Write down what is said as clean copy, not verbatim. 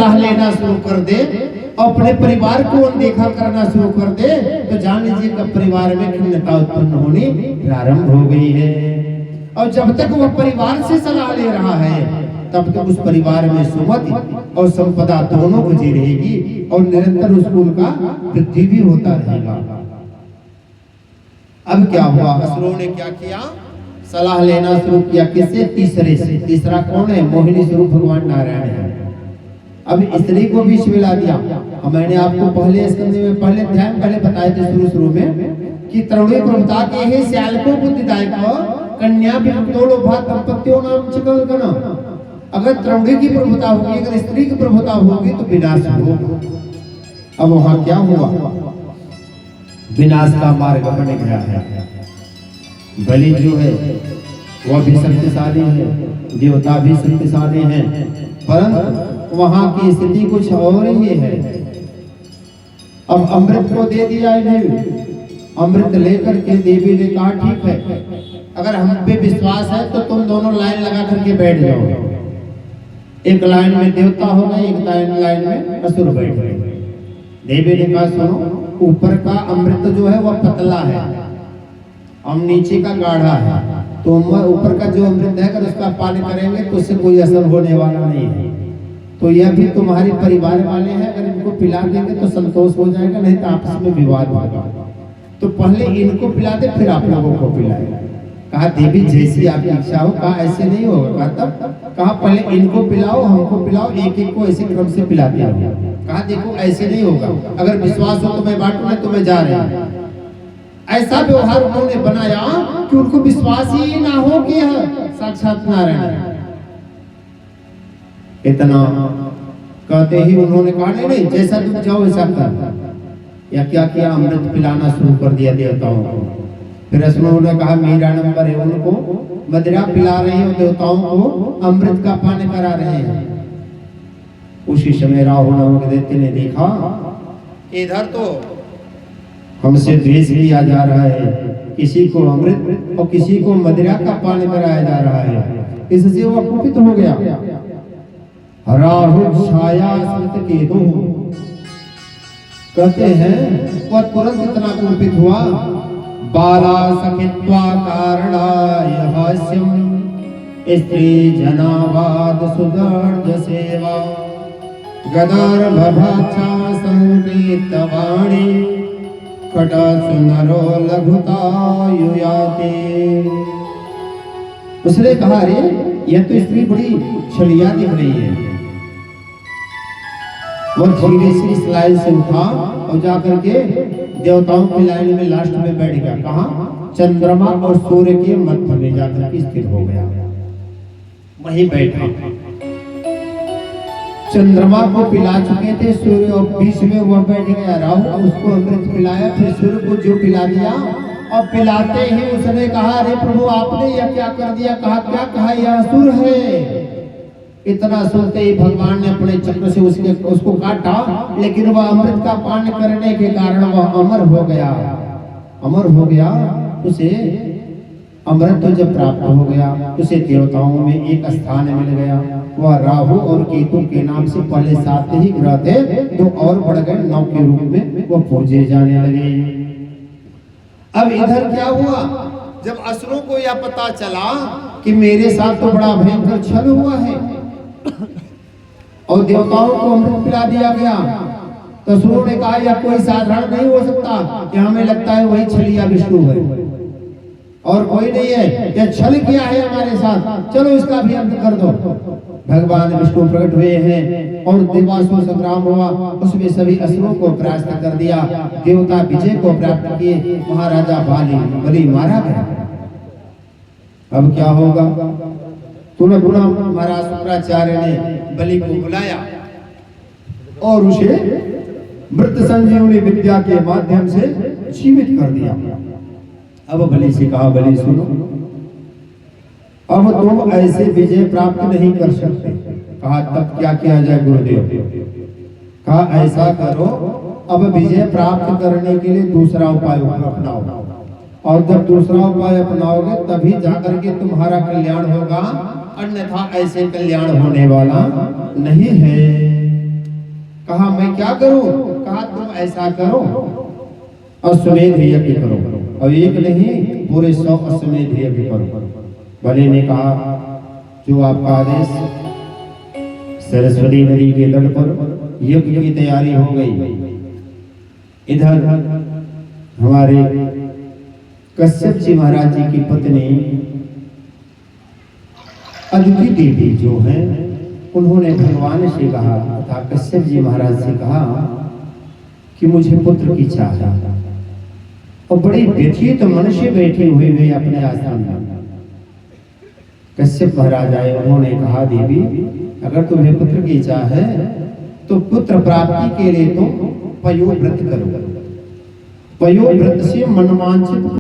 सलाह लेना शुरू कर दे और अपने परिवार को अनदेखा करना शुरू कर दे तो जान लीजिए कि परिवार में खिन्नता उत्पन्न होनी प्रारंभ हो गई है। और जब तक वह परिवार से सलाह ले रहा है तब तक उस परिवार में सुमति और संपदा दोनों बची रहेगी और निरंतर उस कुल का वृद्धि भी होता रहेगा। अब क्या हुआ, असुरों ने क्या किया, सलाह लेना शुरू किया किससे, तीसरे से। तीसरा कौन है, मोहिनी स्वरूप भगवान नारायण है। अब स्त्री को बीच में ला दिया। अब मैंने आपको पहले स्कंद में पहले ध्यान पहले बताए थे शुरू में कि तरुणी प्रभुता के हे श्यालको बुद्धिदायक कन्या विमुक्तो लोभा दंपत्यो नाम चिकल कना। अगर तरुणी की प्रभुता होगी, अगर स्त्री की प्रभुता होगी तो विनाश होगा। अब वहां क्या हुआ, विनाश का मार्ग बन गया है। बलि जो है वह भी शक्तिशाली है, देवता भी शक्तिशाली हैं, परंतु वहां की स्थिति कुछ और ही है। अब अमृत को दे दिया इन्हें, अमृत लेकर के देवी ने कहा ठीक है, अगर हम पे विश्वास है तो तुम दोनों लाइन लगा करके बैठ जाओ। एक लाइन में देवता हो गए, एक लाइन में असुर बैठ गए। देवी ने कहा सुनो, ऊपर का अमृत जो है वह पतला है और नीचे का गाढ़ा है, तो ऊपर का जो अमृत है अगर उसका पान करेंगे तो उससे कोई असर होने वाला नहीं है। तो यह भी तुम्हारे परिवार वाले हैं, अगर इनको पिला देंगे तो संतोष हो जाएगा, नहीं तो आपस में विवाद होगा। तो पहले इनको पिला दे फिर आप लोगों को पिलाए। कहा देवी जैसी आपकी इच्छा हो। कहा ऐसे नहीं होगा। कहा तब, कहा पहले इनको पिलाओ हमको पिलाओ, एक एक को ऐसे क्रम से पिलाते रहो। कहा देखो ऐसे नहीं होगा, अगर विश्वास हो तो मैं बांटू नहीं तो मैं जा रही हूँ। ऐसा व्यवहार उन्होंने बनाया कि उनको विश्वास ही ना हो कि साक्षात नारायण। इतना कहते ही उन्होंने कहा नहीं जैसा तुम जाओ ऐसा कर। या क्या किया, अमृत पिलाना शुरू कर दिया देवताओं को। फिर असुरों ने कहा मेरा नंबर है, उनको मदिरा पिला रहे हैं, देवताओं को अमृत का पान करा रहे हैं। उसी समय राहुल नामक दैत्य ने देखा इधर तो हमसे द्वेष किया जा रहा है, किसी को अमृत और किसी को मदिरा का पान कराया जा रहा है। इससे वह कुपित हो गया। राहुल छाया स्मृत केतु, कहते हैं वह तुरंत इतना कुपित हुआ, बाला सखित्वा कारणाय हास्यम स्त्री जनावाद सुदर्ज सेवा गदर्भभाक्षा संकेतवाणी कटा सुनरो लघुतायुयाते। उसने कहा अरे यह तो स्त्री बड़ी छलिया दिख रही है। वो धीरे से इस लाइन से उठा और जाकर के देवताओं की लाइन में लास्ट में बैठ गया। कहा, चंद्रमा और सूर्य के मध्य में जाकर के स्थिर हो गया, वहीं बैठा। चंद्रमा को पिला चुके थे, सूर्य और बीच में वह बैठ गया। राहु उसको अमृत पिलाया, फिर सूर्य को जो पिला दिया। और पिलाते ही उसने कहा अरे प्रभु आपने यह क्या कर दिया। कहा क्या कहा, यह असुर है। इतना सुनते ही भगवान ने अपने चक्र से उसको काटा, लेकिन वह अमृत का पान करने के कारण वह अमर हो गया। अमर हो गया, उसे अमृत तो जब प्राप्त हो गया उसे देवताओं में एक स्थान मिल गया। वह राहु और केतु के नाम से पहले 7 ही ग्रह थे, तो और बढ़ गए 9 के रूप में वह पूजे जाने लगे। अब इधर क्या हुआ, जब असुरों को यह पता चला कि मेरे साथ तो बड़ा भयंकर छल हुआ है और देवताओं को अमृत पिला दिया गया, तो असुरों ने कहा यह कोई साधारण नहीं हो सकता, कि हमें लगता है वही छलिया विष्णु है और कोई नहीं है, यह छल किया है हमारे साथ, चलो इसका भी अंत कर दो। भगवान विष्णु प्रकट हुए हैं और देवासुर संग्राम हुआ, उसमें सभी असुरों को परास्त कर दिया, देवता विजय को प्राप्त किए, महाराजा बलि मारा गया। अब क्या होगा, पुनः महाराज शुक्राचार्य ने बलि को बुलाया और उसे मृत संजीवनी विद्या के माध्यम से जीवित कर दिया। अब बलि से कहा, बलि सुनो, अब तुम ऐसे विजय प्राप्त नहीं कर सकते। कहा तब क्या किया जाए गुरुदेव। कहा ऐसा करो, अब विजय प्राप्त करने के लिए दूसरा उपाय अपनाओ, और जब दूसरा उपाय अपनाओगे तभी जाकर के तुम्हारा कल्याण होगा, अन्यथा ऐसे कल्याण होने वाला नहीं है। कहा मैं क्या करूं? कहा तुम ऐसा करो, अश्वमेध यज्ञ करो, और एक नहीं पूरे 100 अश्वमेध यज्ञ करो। बलि ने कहा जो आपका आदेश। सरस्वती नदी के तट पर यज्ञ की तैयारी हो गई। इधर हमारे कश्यप जी महाराज जी की पत्नी अदिति देवी जो है, उन्होंने भगवान से कहा था, कश्यप जी महाराज से कहा कि मुझे पुत्र की चाह है, और बड़ी व्यथित मन से बैठे हुए वे अपने आश्रम में। कश्यप महाराज आए, उन्होंने कहा देवी अगर तुम्हें पुत्र की चाह है तो पुत्र प्राप्ति के लिए तुम पयोव्रत करो। पयोव्रत से मनवांछित